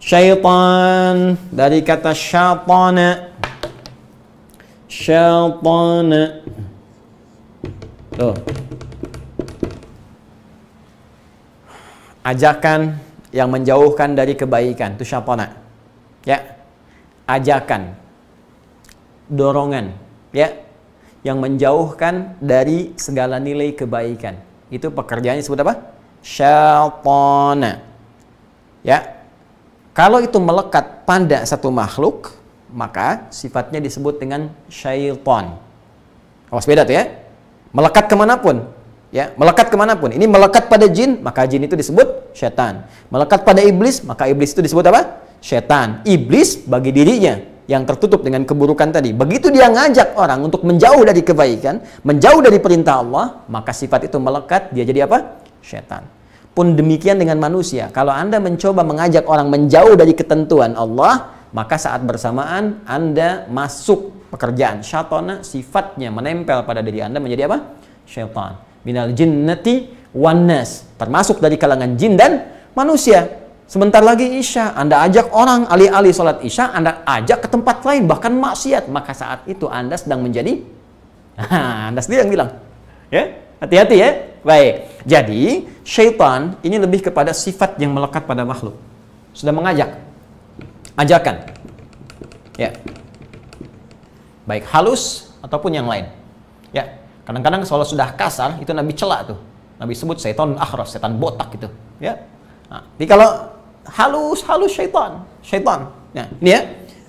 Syaitan dari kata syaitana. Syaitana. Tuh. Ajakan yang menjauhkan dari kebaikan itu syaitana. Ya. Ajakan. Dorongan, ya. Yang menjauhkan dari segala nilai kebaikan. Itu pekerjaannya disebut apa? Syaitana. Ya. Kalau itu melekat pada satu makhluk, maka sifatnya disebut dengan syaitan. Awas beda tuh ya. Melekat kemanapun. Ya, melekat kemanapun. Ini melekat pada jin, maka jin itu disebut syaitan. Melekat pada iblis, maka iblis itu disebut apa? Syaitan. Iblis bagi dirinya yang tertutup dengan keburukan tadi. Begitu dia ngajak orang untuk menjauh dari kebaikan, menjauh dari perintah Allah, maka sifat itu melekat, dia jadi apa? Syaitan. Pun demikian dengan manusia. Kalau Anda mencoba mengajak orang menjauh dari ketentuan Allah, maka saat bersamaan Anda masuk pekerjaan syaitana, sifatnya menempel pada diri Anda menjadi apa? Syaitan. Minal jinnati wan nas, termasuk dari kalangan jin dan manusia. Sebentar lagi Isya, Anda ajak orang alih-alih sholat Isya, Anda ajak ke tempat lain, bahkan maksiat, maka saat itu Anda sedang menjadi Anda sendiri yang bilang. Ya, hati-hati ya. Baik. Jadi, syaitan ini lebih kepada sifat yang melekat pada makhluk. Sudah mengajak. Ajakan. Ya. Baik halus ataupun yang lain. Ya. Kadang-kadang kalau sudah kasar, itu Nabi celak tuh. Nabi sebut syaitan akhras, setan botak gitu. Ya. Nah, jadi kalau halus syaitan. Nah, ini ya.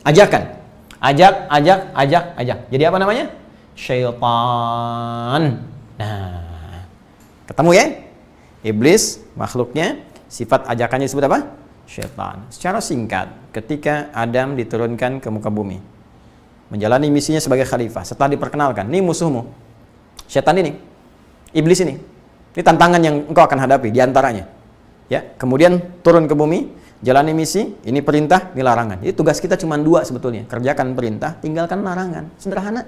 Ajakan. Ajak. Jadi apa namanya? Syaitan. Nah, ketemu ya? Iblis, makhluknya, sifat ajakannya disebut apa? Syaitan. Secara singkat, ketika Adam diturunkan ke muka bumi, menjalani misinya sebagai khalifah, setelah diperkenalkan, ini musuhmu, syaitan ini, iblis ini tantangan yang engkau akan hadapi, diantaranya. Ya, kemudian turun ke bumi, jalani misi, ini perintah, ini larangan. Jadi tugas kita cuma dua sebetulnya, kerjakan perintah, tinggalkan larangan. Sederhana.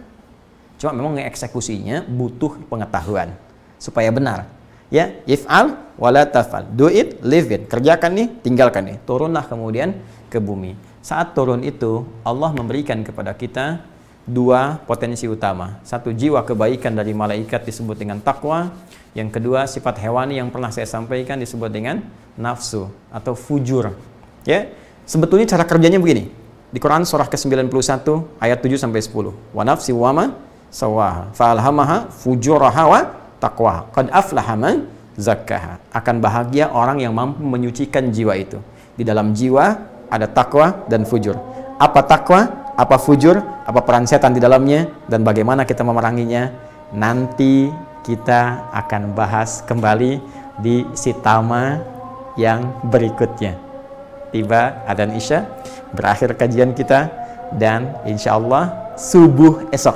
Cuma memang mengeksekusinya butuh pengetahuan supaya benar. Ya, if'al wala taf'al. Do it, live it. Kerjakan nih, tinggalkan nih. Turunlah kemudian ke bumi. Saat turun itu, Allah memberikan kepada kita dua potensi utama. Satu, jiwa kebaikan dari malaikat disebut dengan takwa. Yang kedua, sifat hewani yang pernah saya sampaikan disebut dengan nafsu atau fujur. Ya, sebetulnya cara kerjanya begini. Di Quran surah ke-91 ayat 7 sampai 10. Wa nafsi wa ma sawaha fa alhamaha fujuraha wa taqwa. Qad aflaha man zakkaha. Akan bahagia orang yang mampu menyucikan jiwa itu. Di dalam jiwa ada takwa dan fujur. Apa takwa? Apa fujur? Apa peran setan di dalamnya? Dan bagaimana kita memeranginya? Nanti kita akan bahas kembali di Sitama yang berikutnya. Tiba adzan Isya, berakhir kajian kita, dan insya Allah subuh esok.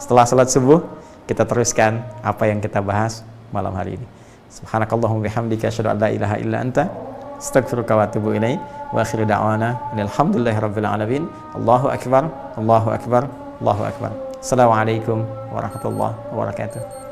Setelah salat subuh, kita teruskan apa yang kita bahas malam hari ini. Subhanakallahumma bihamdika asyhadu an la ilaha illa anta astaghfiruka wa atubu ilaik. Wa akhiru da'wana alhamdulillahirabbil alamin. Allahu akbar, Allahu akbar, Allahu akbar. Assalamualaikum warahmatullahi wabarakatuh.